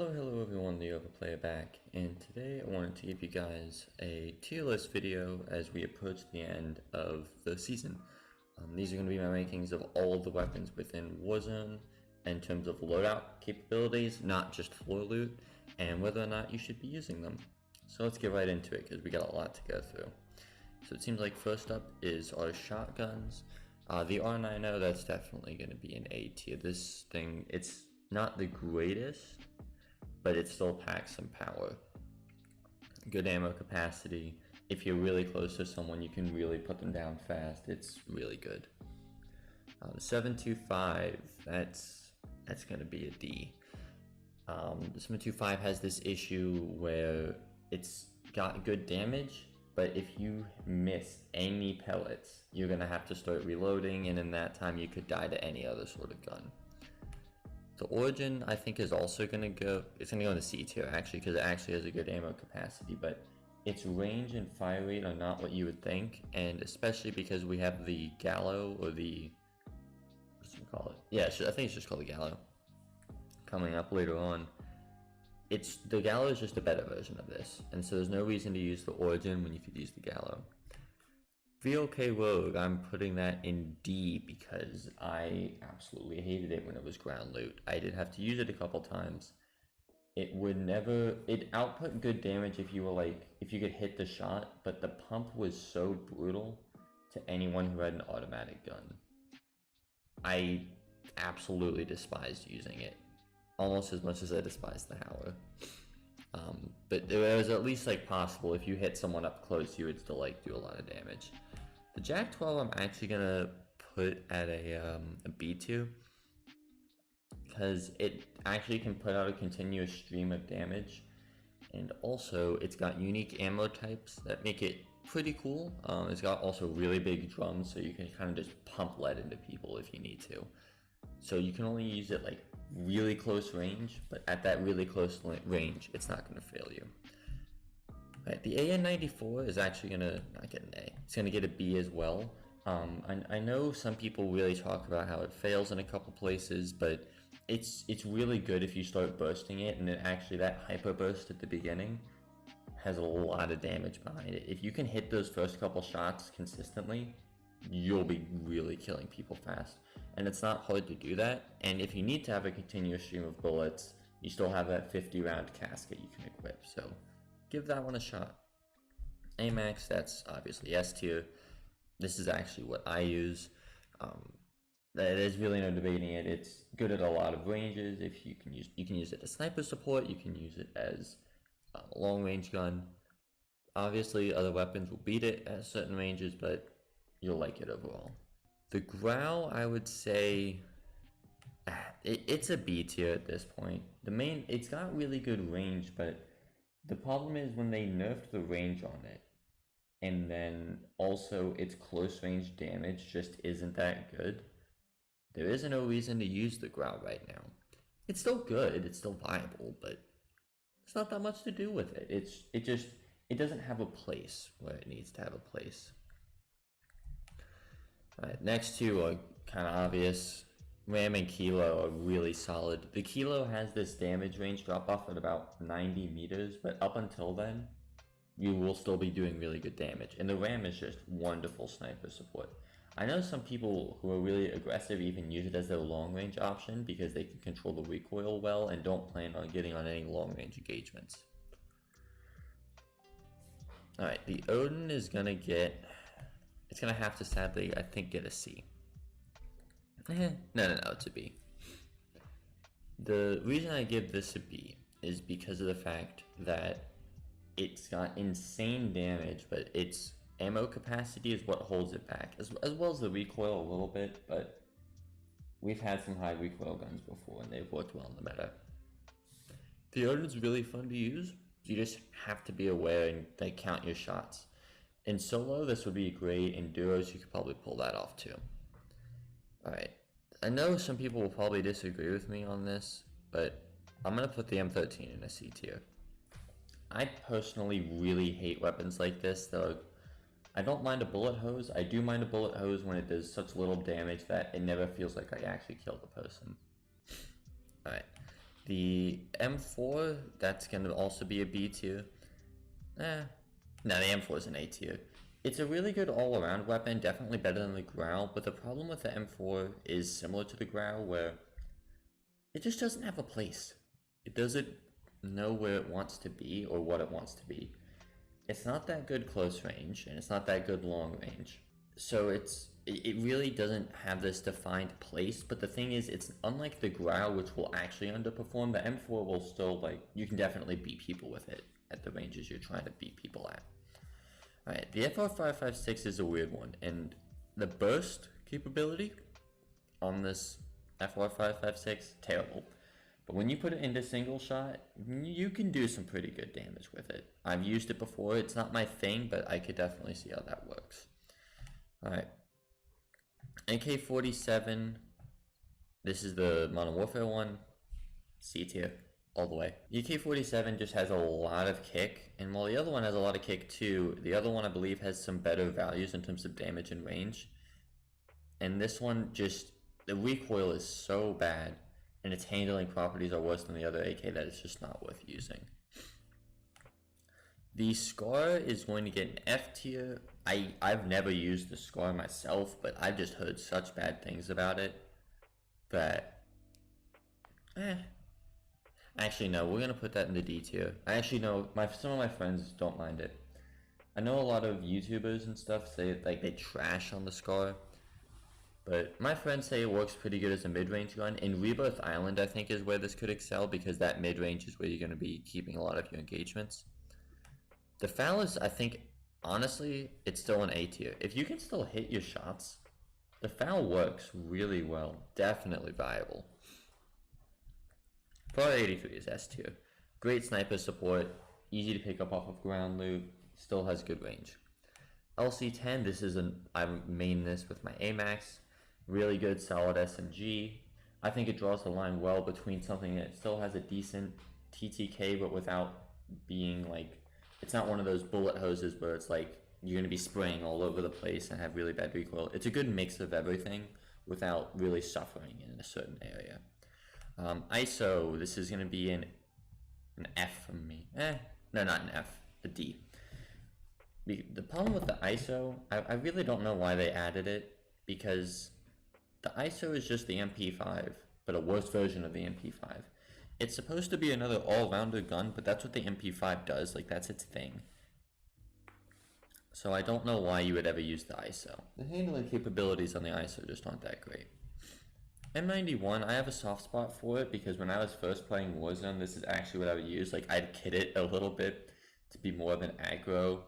Hello everyone, the Overplayer back, and today I wanted to give you guys a tier list video as we approach the end of the season. These are going to be my rankings of all of the weapons within Warzone in terms of loadout capabilities, not just floor loot, and whether or not you should be using them. So let's get right into it because we got a lot to go through. So it seems like first up is our shotguns. The R90, that's definitely going to be an A tier. This thing, it's not the greatest, but it still packs some power. Good ammo capacity. If you're really close to someone, you can really put them down fast. It's really good. The 725, that's gonna be a D. The 725 has this issue where it's got good damage, but if you miss any pellets, you're gonna have to start reloading, and in that time you could die to any other sort of gun. The Origin, I think, is also going to go, it's going to go in the C tier, actually, because it actually has a good ammo capacity, but its range and fire rate are not what you would think, and especially because we have the Gallo, or the, what's it call it? Yeah, I think it's just called the Gallo, coming up later on. The Gallo is just a better version of this, and so there's no reason to use the Origin when you could use the Gallo. VLK Rogue, I'm putting that in D because I absolutely hated it when it was ground loot. I did have to use it a couple times. It output good damage if you could hit the shot, but the pump was so brutal to anyone who had an automatic gun. I absolutely despised using it, almost as much as I despised the Howler. But it was at least possible. If you hit someone up close, you would still do a lot of damage. The Jack 12 I'm actually gonna put at a B tier because it actually can put out a continuous stream of damage, and also it's got unique ammo types that make it pretty cool. It's got also really big drums, so you can kind of just pump lead into people if you need to. So you can only use it really close range, but at that really close range, it's not gonna fail you. Right, the AN94 is actually gonna not get an A. It's gonna get a B as well. I know some people really talk about how it fails in a couple places, but it's really good if you start bursting it, and then actually that hyper burst at the beginning has a lot of damage behind it. If you can hit those first couple shots consistently, you'll be really killing people fast. And it's not hard to do that, and if you need to have a continuous stream of bullets, you still have that 50 round casket you can equip, so give that one a shot. AMAX, that's obviously S tier. This is actually what I use. There's really no debating it. It's good at a lot of ranges. If you can use it as sniper support, you can use it as a long range gun. Obviously other weapons will beat it at certain ranges, but you'll like it overall. The Growl, I would say it's a B tier at this point. It's got really good range, but the problem is when they nerfed the range on it, and then also its close range damage just isn't that good. There is no reason to use the Growl right now. It's still good, it's still viable, but there's not that much to do with it. It doesn't have a place where it needs to have a place. Alright, next two are kind of obvious. Ram and Kilo are really solid. The Kilo has this damage range drop off at about 90 meters, but up until then, you will still be doing really good damage. And the Ram is just wonderful sniper support. I know some people who are really aggressive even use it as their long range option because they can control the recoil well and don't plan on getting on any long range engagements. Alright, the Odin is gonna it's gonna have to sadly, I think, get a C. No, it's a B. The reason I give this a B is because of the fact that it's got insane damage, but its ammo capacity is what holds it back, as well as the recoil a little bit, but we've had some high recoil guns before and they've worked well in the meta. The Odin's really fun to use. You just have to be aware and count your shots. In solo, this would be great. In duos, you could probably pull that off too. Alright, I know some people will probably disagree with me on this, but I'm going to put the M13 in a C tier. I personally really hate weapons like this, though. I don't mind a bullet hose. I do mind a bullet hose when it does such little damage that it never feels like I actually killed the person. Alright, The M4, that's going to also be a B tier. No, the M4 is an A tier. It's a really good all-around weapon, definitely better than the Growl, but the problem with the M4 is similar to the Growl, where it just doesn't have a place. It doesn't know where it wants to be or what it wants to be. It's not that good close range, and it's not that good long range. So it really doesn't have this defined place, but the thing is, it's unlike the Growl, which will actually underperform. The M4 will still, like, you can definitely beat people with it at the ranges you're trying to beat people at. Alright, the FR556 is a weird one, and the burst capability on this FR556, terrible. But when you put it into single shot, you can do some pretty good damage with it. I've used it before, it's not my thing, but I could definitely see how that works. Alright, AK-47, this is the Modern Warfare one, C tier, all the way. The AK-47 just has a lot of kick, and while the other one has a lot of kick too, the other one I believe has some better values in terms of damage and range. And this one just, the recoil is so bad, and its handling properties are worse than the other AK that it's just not worth using. The Scar is going to get an F tier. I've never used the Scar myself, but I've just heard such bad things about it that, Actually, no, we're going to put that in the D tier. I actually know, some of my friends don't mind it. I know a lot of YouTubers and stuff say, like, they trash on the Scar, but my friends say it works pretty good as a mid-range gun. In Rebirth Island, I think, is where this could excel, because that mid-range is where you're going to be keeping a lot of your engagements. The FAL is, I think, honestly, it's still an A tier. If you can still hit your shots, the FAL works really well. Definitely viable. Part 83 is S tier. Great sniper support, easy to pick up off of ground loot, still has good range. LC10, this is I main this with my AMAX. Really good, solid SMG. I think it draws the line well between something that still has a decent TTK, but without being like, it's not one of those bullet hoses where it's like you're going to be spraying all over the place and have really bad recoil. It's a good mix of everything without really suffering in a certain area. ISO, this is going to be an F from me. No, not an F, a D. The problem with the ISO, I really don't know why they added it, because the ISO is just the MP5, but a worse version of the MP5. It's supposed to be another all-rounder gun, but that's what the MP5 does, like that's its thing. So I don't know why you would ever use the ISO. The handling capabilities on the ISO just aren't that great. M91, I have a soft spot for it because when I was first playing Warzone, this is actually what I would use. Like, I'd kit it a little bit to be more of an aggro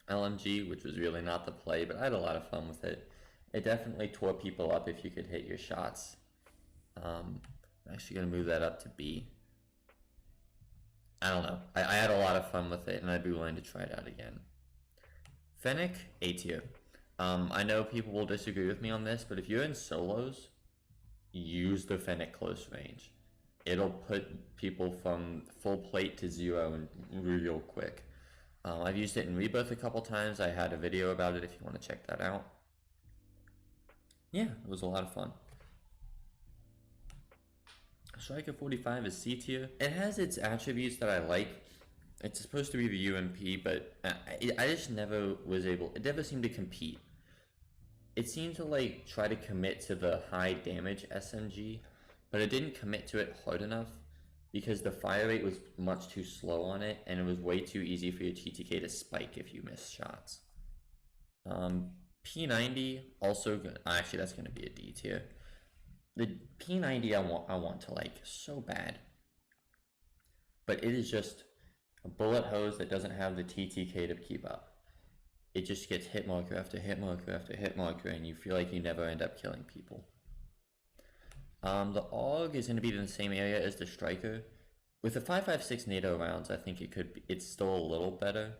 LMG, which was really not the play, but I had a lot of fun with it. It definitely tore people up if you could hit your shots. I'm actually going to move that up to B. I don't know. I had a lot of fun with it, and I'd be willing to try it out again. Fennec, A tier. I know people will disagree with me on this, but if you're in solos, use the Fennec close range. It'll put people from full plate to 0 real quick. I've used it in Rebirth a couple times. I had a video about it if you want to check that out. Yeah, it was a lot of fun. Striker 45 is C tier. It has its attributes that I like. It's supposed to be the UMP, but I just never was able, it never seemed to compete. It seemed to like try to commit to the high damage SMG, but it didn't commit to it hard enough because the fire rate was much too slow on it, and it was way too easy for your TTK to spike if you missed shots. P90, also good. Actually, that's going to be a D tier. The P90 I want to like so bad, but it is just a bullet hose that doesn't have the TTK to keep up. It just gets hit marker after hit marker after hit marker, and you feel like you never end up killing people. The AUG is going to be in the same area as the Striker. With the 5.56 NATO rounds, I think it's still a little better,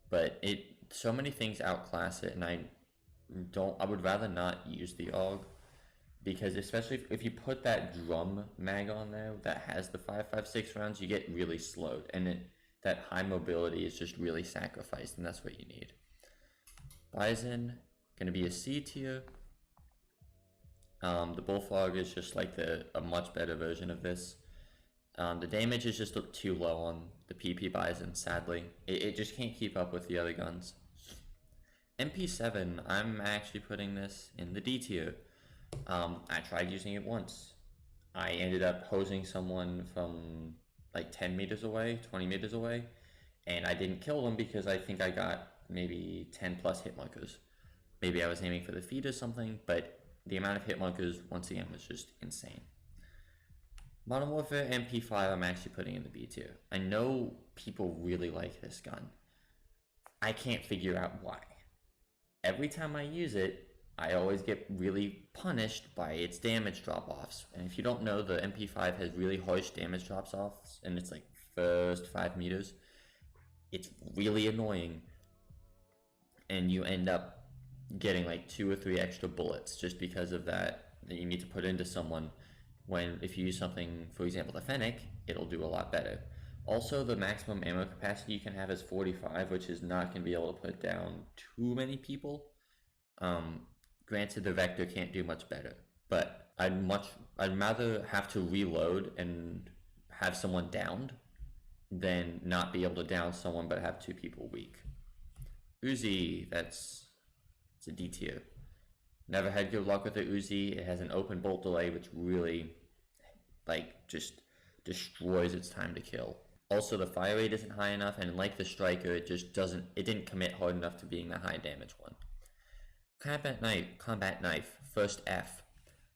but so many things outclass it, and I would rather not use the AUG, because especially if you put that drum mag on there that has the 5.56 rounds, you get really slowed, and that high mobility is just really sacrificed, and that's what you need. Bison, going to be a C tier. The Bullfrog is just like a much better version of this. The damage is just too low on the PP Bison, sadly. It just can't keep up with the other guns. MP7, I'm actually putting this in the D tier. I tried using it once. I ended up hosing someone from like 10 meters away, 20 meters away, and I didn't kill them because I think I got maybe 10 plus hit markers. Maybe I was aiming for the feet or something, but the amount of hit markers, once again, was just insane. Modern Warfare MP5 I'm actually putting in the B tier. I know people really like this gun. I can't figure out why. Every time I use it, I always get really punished by its damage drop-offs. And if you don't know, the MP5 has really harsh damage drops-offs, and it's like first 5 meters. It's really annoying, and you end up getting like 2 or 3 extra bullets just because of that you need to put into someone, when if you use something, for example the Fennec, it'll do a lot better. Also, the maximum ammo capacity you can have is 45, which is not going to be able to put down too many people. Granted, the Vector can't do much better, but I'd rather have to reload and have someone downed than not be able to down someone but have 2 people weak. Uzi, it's a D tier. Never had good luck with the Uzi. It has an open bolt delay, which really, like, just destroys its time to kill. Also, the fire rate isn't high enough, and like the Striker, it didn't commit hard enough to being the high damage one. Combat knife, first F.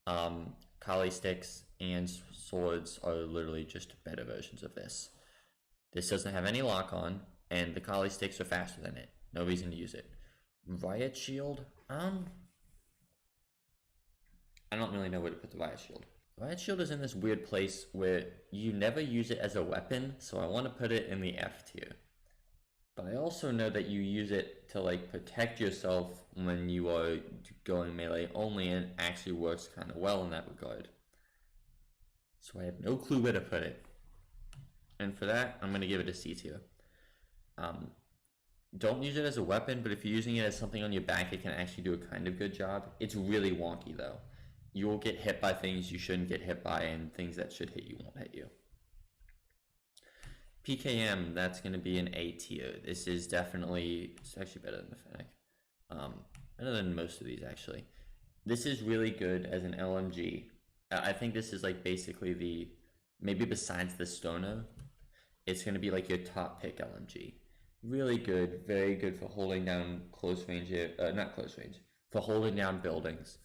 Kali sticks and swords are literally just better versions of this. This doesn't have any lock on, and the Kali sticks are faster than it. No reason to use it. Riot Shield, I don't really know where to put the Riot Shield. Riot Shield is in this weird place where you never use it as a weapon, so I want to put it in the F tier. But I also know that you use it to like protect yourself when you are going melee only, and it actually works kind of well in that regard. So I have no clue where to put it. And for that, I'm going to give it a C tier. Don't use it as a weapon, but if you're using it as something on your back, it can actually do a kind of good job. It's really wonky though. You will get hit by things you shouldn't get hit by, and things that should hit you won't hit you. PKM, that's going to be an A tier. This is definitely, it's actually better than the Fennec. Better than most of these actually. This is really good as an LMG. I think this is like basically maybe besides the Stoner, it's going to be like your top pick LMG. Really good, very good for holding down close range, not close range, for holding down buildings,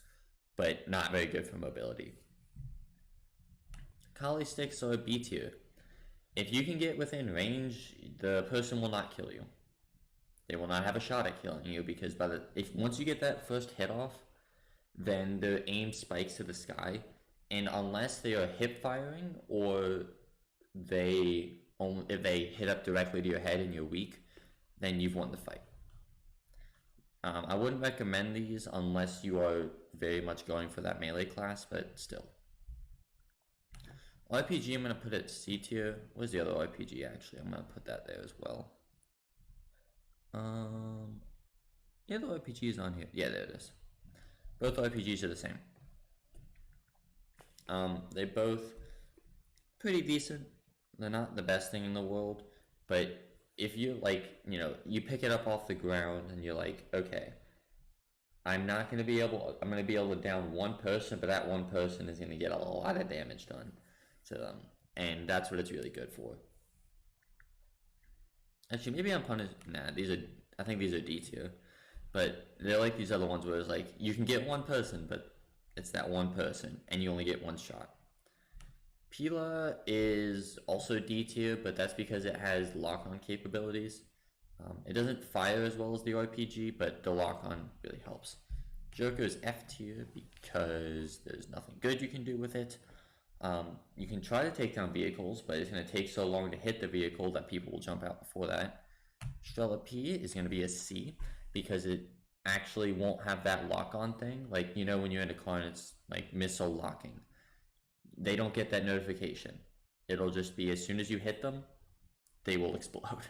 but not very good for mobility. Kali sticks are a B tier. If you can get within range, the person will not kill you. They will not have a shot at killing you, because once you get that first hit off, then their aim spikes to the sky, and unless they are hip firing or if they hit up directly to your head and you're weak, then you've won the fight. I wouldn't recommend these unless you are very much going for that melee class, but still. RPG, I'm going to put it C tier. Where's the other RPG actually? I'm going to put that there as well. Yeah, the RPG is on here. Yeah, there it is. Both RPGs are the same. They're both pretty decent. They're not the best thing in the world, but if you you pick it up off the ground and you're like, okay, I'm going to be able to down one person, but that one person is going to get a lot of damage done to them, and that's what it's really good for. Actually, maybe I'm punished. Nah, I think these are D tier, but they're like these other ones where it's like you can get one person, but it's that one person, and you only get one shot. Pila is also D tier, but that's because it has lock-on capabilities. It doesn't fire as well as the RPG, but the lock-on really helps. Joker is F tier because there's nothing good you can do with it. You can try to take down vehicles, but it's going to take so long to hit the vehicle that people will jump out before that. Strela P is going to be a C because it actually won't have that lock-on thing. Like, you know, when you're in a car and it's like missile locking. They don't get that notification. It'll just be as soon as you hit them, they will explode.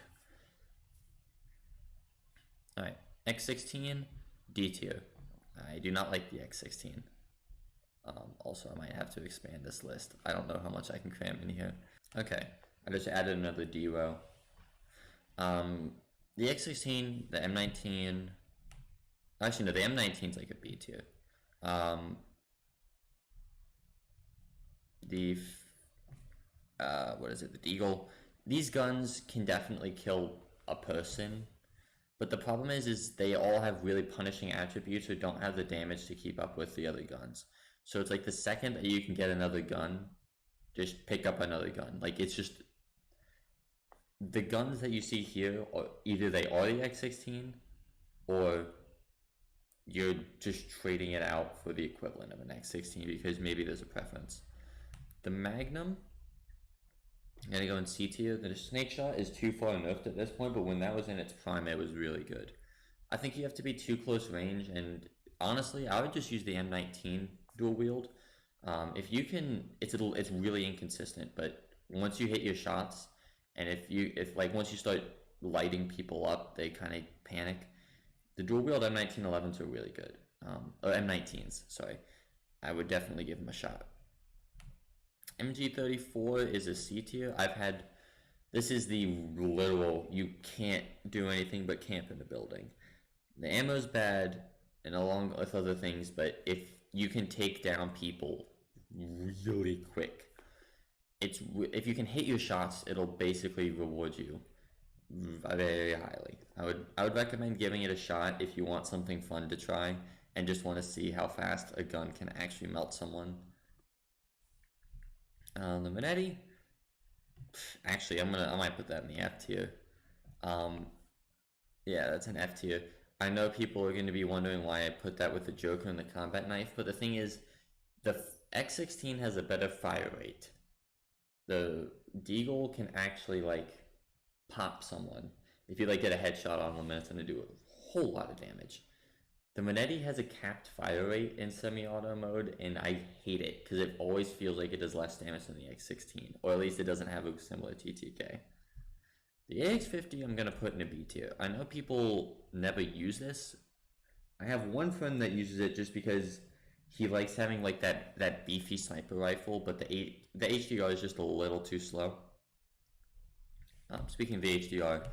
Alright, X16, D tier. I do not like the X16. Also, I might have to expand this list. I don't know how much I can cram in here. Okay, I just added another D row. The X16, the M19. Actually, no, the M19 is like a B tier. The what is it? The Deagle. These guns can definitely kill a person, but the problem is they all have really punishing attributes or don't have the damage to keep up with the other guns. So it's like the second that you can get another gun, just pick up another gun. Like, it's just the guns that you see here, or either they are the X16 or you're just trading it out for the equivalent of an X16 because maybe there's a preference. The Magnum, I'm gonna go in C tier. The Snake Shot is too far nerfed at this point, but when that was in its prime, it was really good. I think you have to be too close range, and honestly, I would just use the M19 dual wield. If you can, it's really inconsistent, but once you hit your shots, and if once you start lighting people up, they kind of panic. The dual wield M1911s are really good. Or M19s, sorry. I would definitely give them a shot. MG34 is a C tier. This is the literal, you can't do anything but camp in the building. The ammo's bad, and along with other things, but if you can take down people really quick, if you can hit your shots, it'll basically reward you very highly. I would recommend giving it a shot if you want something fun to try and just want to see how fast a gun can actually melt someone. The Minetti, actually, I might put that in the F tier. Yeah, that's an F tier. I know people are going to be wondering why I put that with the Joker and the combat knife, but the thing is, the X16 has a better fire rate. The Deagle can actually pop someone. If you get a headshot on them, it's going to do a whole lot of damage. The Minetti has a capped fire rate in semi-auto mode, and I hate it because it always feels like it does less damage than the X16, or at least it doesn't have a similar TTK. The AX50 I'm going to put in a B tier. I know people never use this. I have one friend that uses it just because he likes having that beefy sniper rifle, but the HDR is just a little too slow. Speaking of the HDR,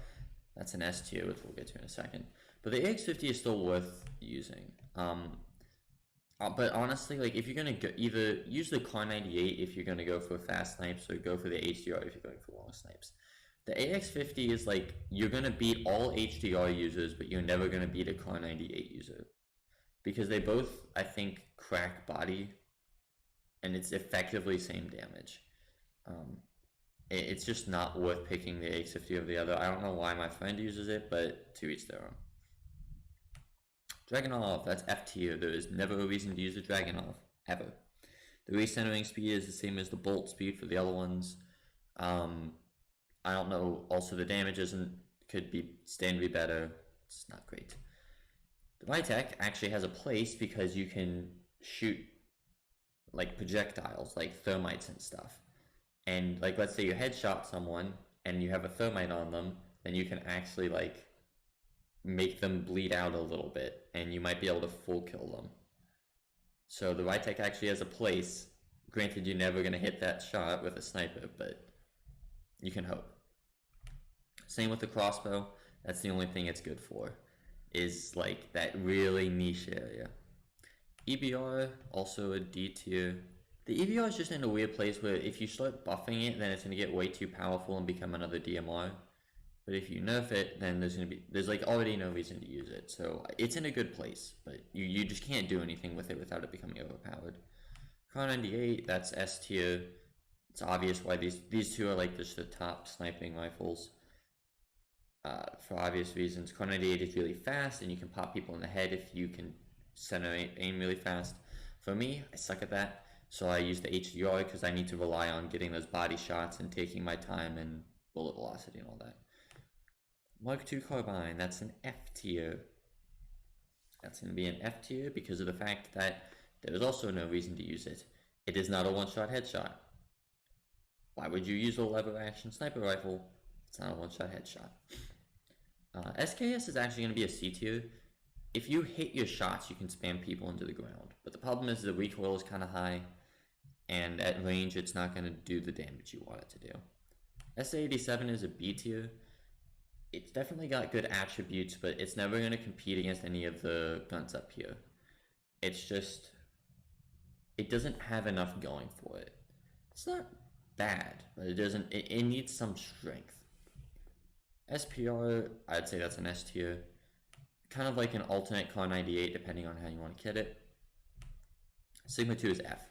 that's an S tier, which we'll get to in a second. But the AX50 is still worth using. But honestly, if you're gonna either use the Car 98 if you're gonna go for fast snipes, or go for the HDR if you're going for long snipes. The AX50 is you're gonna beat all HDR users, but you're never gonna beat a Car 98 user, because they both, I think, crack body, and it's effectively same damage. It's just not worth picking the AX50 over the other. I don't know why my friend uses it, but to each their own. Dragunov, that's F tier. There is never a reason to use a Dragunov, ever. The recentering speed is the same as the bolt speed for the other ones. I don't know, also the damage could stand to be better. It's not great. The Vitek actually has a place because you can shoot projectiles, like thermites and stuff. And let's say you headshot someone and you have a thermite on them, then you can actually make them bleed out a little bit, and you might be able to full kill them. So the Vitek actually has a place. Granted, you're never going to hit that shot with a sniper, but you can hope. Same with the crossbow. That's the only thing it's good for, is that really niche area. EBR, also a D tier. The EBR is just in a weird place where if you start buffing it, then it's going to get way too powerful and become another DMR. But if you nerf it, then there's already no reason to use it. So it's in a good place, but you just can't do anything with it without it becoming overpowered. Car 98, that's S tier. It's obvious why these two are just the top sniping rifles. For obvious reasons. Car 98 is really fast, and you can pop people in the head if you can center aim really fast. For me, I suck at that, so I use the HDR because I need to rely on getting those body shots and taking my time and bullet velocity and all that. Mark II Carbine, that's an F tier. That's going to be an F tier because of the fact that there is also no reason to use it. It is not a one-shot headshot. Why would you use a lever action sniper rifle? It's not a one-shot headshot. SKS is actually going to be a C tier. if you hit your shots, you can spam people into the ground. But the problem is the recoil is kind of high, and at range, it's not going to do the damage you want it to do. SA-87 is a B tier. It's definitely got good attributes, but it's never going to compete against any of the guns up here. It's just, it doesn't have enough going for it. It's not bad, but it needs some strength. SPR, I'd say that's an S tier. Kind of like an alternate Car 98, depending on how you want to kit it. Sigma 2 is F.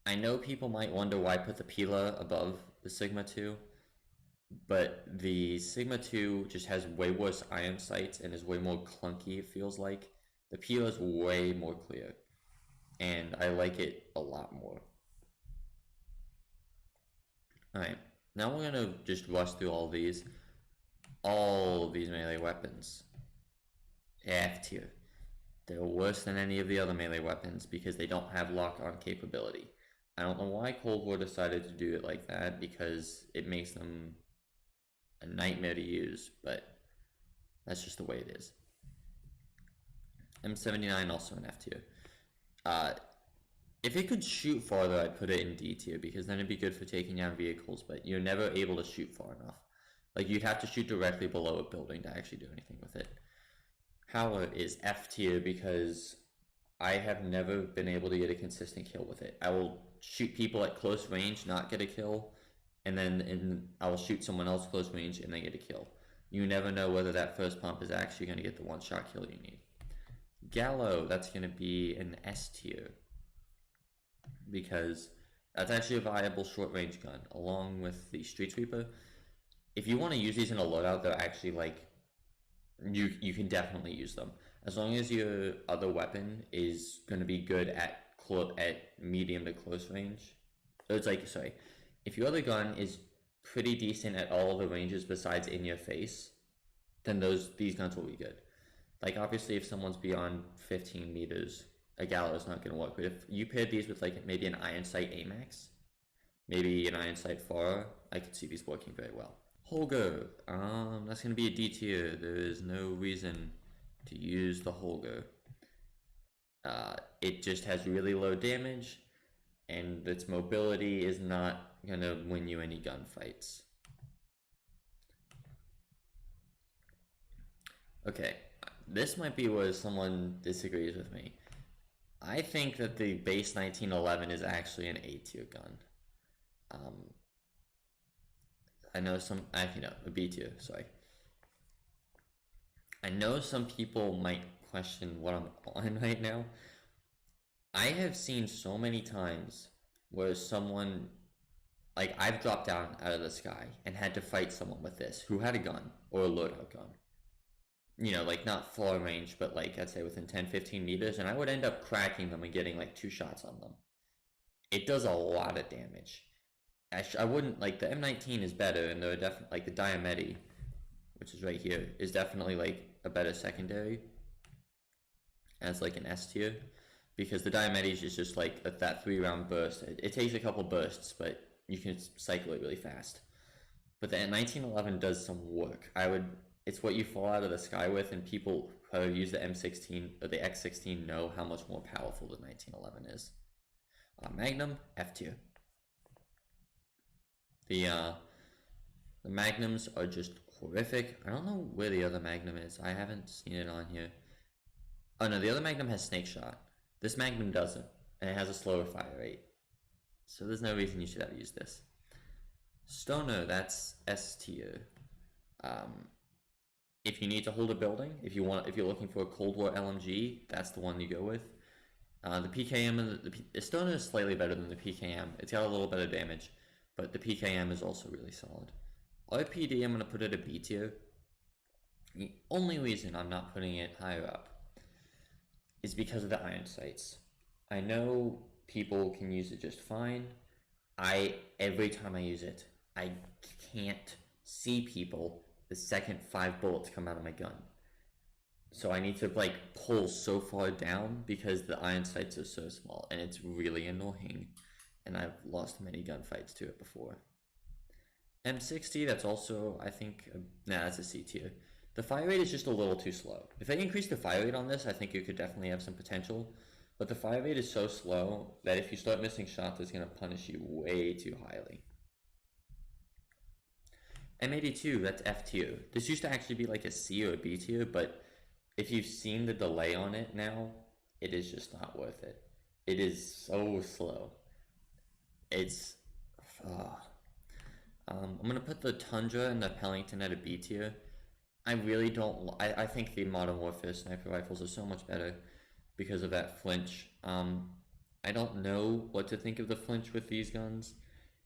I know people might wonder why I put the Pila above the Sigma 2, but the Sigma 2 just has way worse iron sights and is way more clunky, it feels like. The Pila is way more clear, and I like it a lot more. Alright, now we're gonna just rush through all these melee weapons. F tier. They're worse than any of the other melee weapons because they don't have lock-on capability. I don't know why Cold War decided to do it like that, because it makes them a nightmare to use, but that's just the way it is. M79 also an F tier. If it could shoot farther, I'd put it in D tier, because then it'd be good for taking down vehicles, but you're never able to shoot far enough. Like, you'd have to shoot directly below a building to actually do anything with it. Howler is F tier because I have never been able to get a consistent kill with it. I will shoot people at close range, not get a kill, and then I will shoot someone else close range and they get a kill. You never know whether that first pump is actually going to get the one-shot kill you need. Gallo, that's going to be an S tier, because that's actually a viable short-range gun, along with the Street Sweeper. If you want to use these in a loadout, they're actually like, you can definitely use them. As long as your other weapon is going to be good at medium to close range. It's like, sorry, if your other gun is pretty decent at all the ranges besides in your face, then these guns will be good. Like, obviously, if someone's beyond 15 meters, a Gallo is not going to work. But if you paired these with like maybe an Iron Sight AMAX, maybe an Iron Sight FAR, I could see these working very well. Holger, that's going to be a D tier. There is no reason to use the Holger. It just has really low damage, and its mobility is not going to win you any gunfights. Okay, this might be where someone disagrees with me. I think that the base 1911 is actually an A tier gun. I know some, actually no, a B tier, sorry. I know some people might question what I'm on right now. I have seen so many times where someone, like, I've dropped down out of the sky and had to fight someone with this who had a gun or a loadout gun. You know, like, not far range, but like, I'd say within 10-15 meters, and I would end up cracking them and getting like 2 shots on them. It does a lot of damage. I wouldn't, like, the M19 is better, and there are definitely, like, the Diameti, which is right here, is definitely like a better secondary as like an S tier, because the Diameti is just like that 3-round burst. It takes a couple bursts, but you can cycle it really fast. But the 1911 does some work. It's what you fall out of the sky with, and people who use the M16 or the X16 know how much more powerful the 1911 is. Magnum, F tier. The Magnums are just horrific. I don't know where the other Magnum is. I haven't seen it on here. Oh no, the other Magnum has Snake Shot. This Magnum doesn't, and it has a slower fire rate. So there's no reason you should ever use this. Stoner, that's S tier. If you need to hold a building, if you're looking for a Cold War LMG, that's the one you go with. The PKM and the Stoner is slightly better than the PKM. It's got a little better damage, but the PKM is also really solid. RPD, I'm going to put it a B tier. The only reason I'm not putting it higher up is because of the iron sights. I know people can use it just fine. Every time I use it, I can't see people the second 5 bullets come out of my gun. So I need to like pull so far down because the iron sights are so small, and it's really annoying. And I've lost many gunfights to it before. M60, that's also, I think, that's a C tier. The fire rate is just a little too slow. If they increase the fire rate on this, I think you could definitely have some potential. But the fire rate is so slow that if you start missing shots, it's going to punish you way too highly. M82, that's F tier. This used to actually be like a C or a B tier, but if you've seen the delay on it now, it is just not worth it. It is so slow. It's... I'm going to put the Tundra and the Pellington at a B tier. I really don't... I think the Modern Warfare sniper rifles are so much better because of that flinch. I don't know what to think of the flinch with these guns,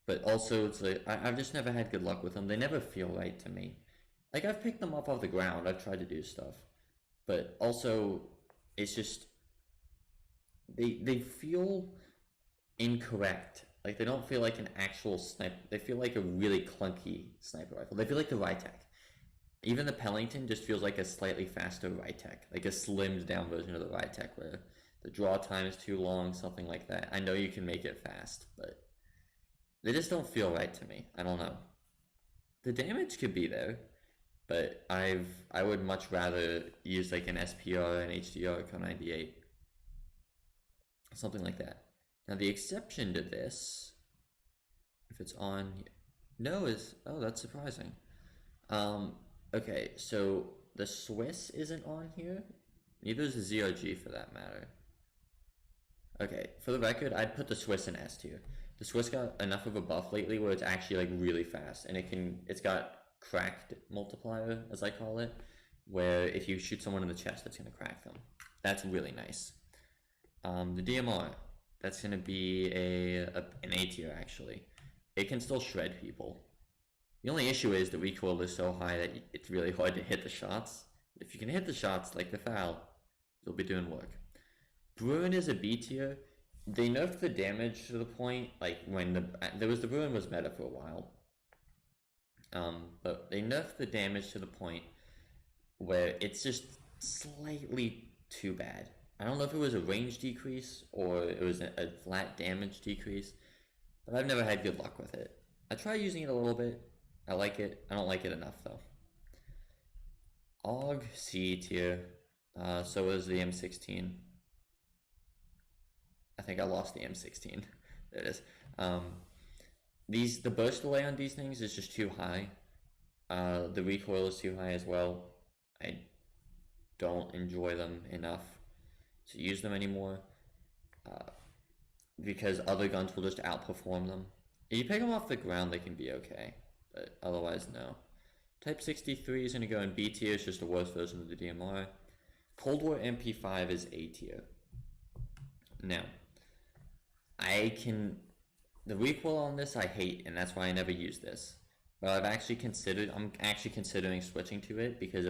but also it's like I've just never had good luck with them. They never feel right to me. Like, I've picked them up off the ground. I've tried to do stuff, but also it's just they feel incorrect. Like, they don't feel like an actual sniper. They feel like a really clunky sniper rifle. They feel like the Rytec. Even the Pellington just feels like a slightly faster Rytec, like a slimmed down version of the Rytec where the draw time is too long, something like that. I know you can make it fast, but they just don't feel right to me. I don't know. The damage could be there, but I would much rather use like an SPR, an HDR, Kar 98, something like that. Now the exception to this, if it's on, no, is, oh, that's surprising. Okay, so the Swiss isn't on here. Neither is the ZRG for that matter. Okay, for the record, I'd put the Swiss in S tier. The Swiss got enough of a buff lately where it's actually like really fast, and it's got cracked multiplier, as I call it, where if you shoot someone in the chest, it's gonna crack them. That's really nice. The DMR, that's gonna be an A tier actually. It can still shred people. The only issue is the recoil is so high that it's really hard to hit the shots. If you can hit the shots, like the FAL, you'll be doing work. Bruin is a B tier. They nerfed the damage to the point, like when the Bruin was meta for a while. But they nerfed the damage to the point where it's just slightly too bad. I don't know if it was a range decrease or it was a flat damage decrease, but I've never had good luck with it. I tried using it a little bit. I like it. I don't like it enough though. AUG C tier. So is the M16. I think I lost the M16. There it is. The burst delay on these things is just too high. The recoil is too high as well. I don't enjoy them enough to use them anymore. Because other guns will just outperform them. If you pick them off the ground, they can be okay. But otherwise, no. Type 63 is going to go in B tier. It's just a worse version of the DMR. Cold War MP5 is A tier. Now, the recoil on this I hate, and that's why I never use this. But I'm actually considering switching to it because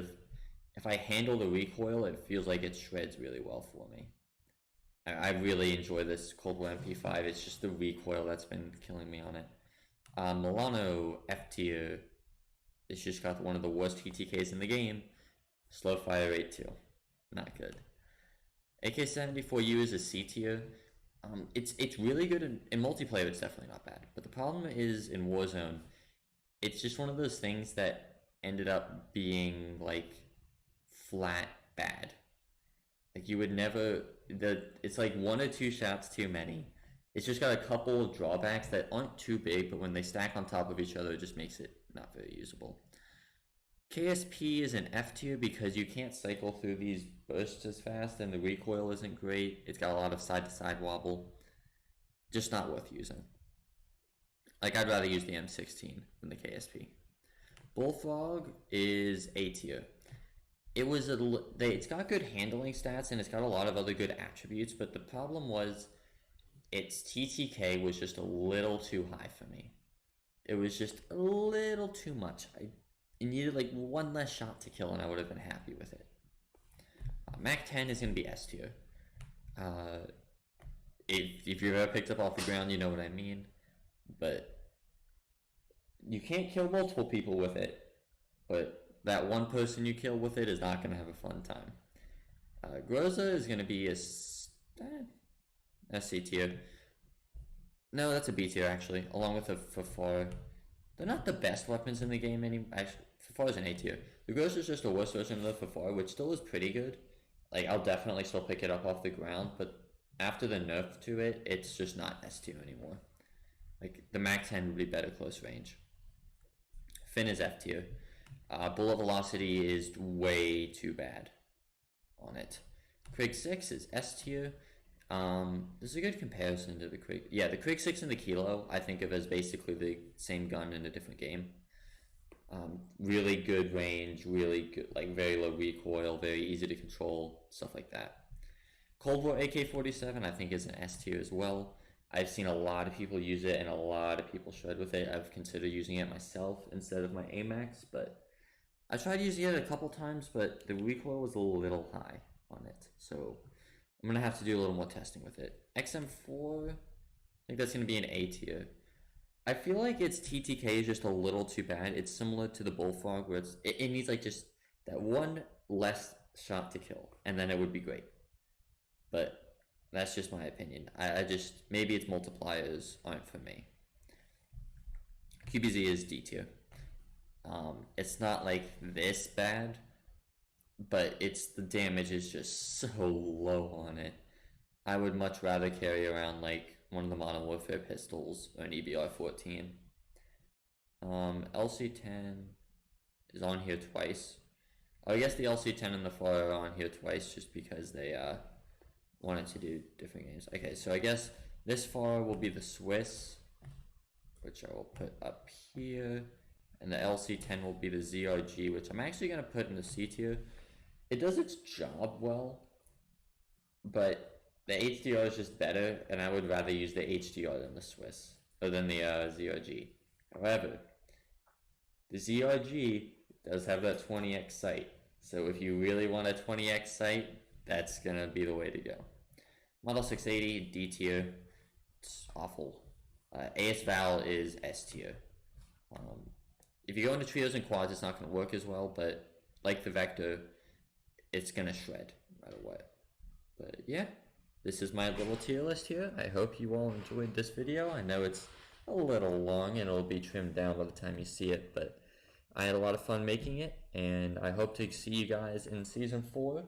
if I handle the recoil, it feels like it shreds really well for me. I really enjoy this Cold War MP5. It's just the recoil that's been killing me on it. Milano F tier. It's just got one of the worst TTKs in the game. Slow fire rate too. Not good. AK-74U is a C tier. It's really good in multiplayer. It's definitely not bad. But the problem is in Warzone, it's just one of those things that ended up being like flat bad. Like you would never. It's like one or two shots too many. It's just got a couple of drawbacks that aren't too big, but when they stack on top of each other, it just makes it not very usable. KSP is an F tier because you can't cycle through these bursts as fast, and the recoil isn't great. It's got a lot of side-to-side wobble. Just not worth using. Like, I'd rather use the M16 than the KSP. Bullfrog is A tier. It's got good handling stats, and it's got a lot of other good attributes, but the problem was its TTK was just a little too high for me. It was just a little too much. It needed like one less shot to kill, and I would have been happy with it. Mac 10 is going to be S tier. If you've ever picked up off the ground, you know what I mean. But you can't kill multiple people with it. But that one person you kill with it is not going to have a fun time. Groza is going to be a C tier. No, that's a B tier actually, along with a Fafar. They're not the best weapons in the game Fafar is an A tier. The Ghost is just a worse version of the Fafar, which still is pretty good. Like, I'll definitely still pick it up off the ground, but after the nerf to it, it's just not S tier anymore. Like, the Mac 10 would be better close range. Finn is F tier. Bullet velocity is way too bad on it. Krig 6 is S tier. This is a good comparison to the Krig. Yeah, the Krig 6 and the Kilo I think of as basically the same gun in a different game. Really good range, really good, like very low recoil, very easy to control, stuff like that. Cold War AK-47 I think is an S tier as well. I've seen a lot of people use it and a lot of people shred with it. I've considered using it myself instead of my AMAX, but I tried using it a couple times, but the recoil was a little high on it. So I'm going to have to do a little more testing with it. XM4, I think that's going to be an A tier. I feel like its TTK is just a little too bad. It's similar to the Bullfrog where it needs like just that one less shot to kill, and then it would be great. But that's just my opinion. I just, maybe its multipliers aren't for me. QBZ is D tier. It's not like this bad, but the damage is just so low on it. I would much rather carry around like one of the Modern Warfare pistols or an EBR-14. LC-10 is on here twice. I guess the LC-10 and the FAR are on here twice just because they wanted to do different games. Okay, so I guess this FAR will be the Swiss, which I will put up here, and the LC-10 will be the ZRG, which I'm actually going to put in the C tier. It does its job well, but the HDR is just better, and I would rather use the HDR than the Swiss, or than the ZRG. However, the ZRG does have that 20x sight, so if you really want a 20x sight, that's gonna be the way to go. Model 680, D tier, it's awful. AS Val is S tier. If you go into trios and quads, it's not gonna work as well, but like the Vector, it's gonna shred no matter what. But yeah. This is my little tier list here. I hope you all enjoyed this video. I know it's a little long and it'll be trimmed down by the time you see it, but I had a lot of fun making it, and I hope to see you guys in Season 4,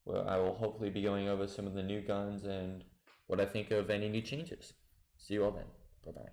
where I will hopefully be going over some of the new guns and what I think of any new changes. See you all then. Bye-bye.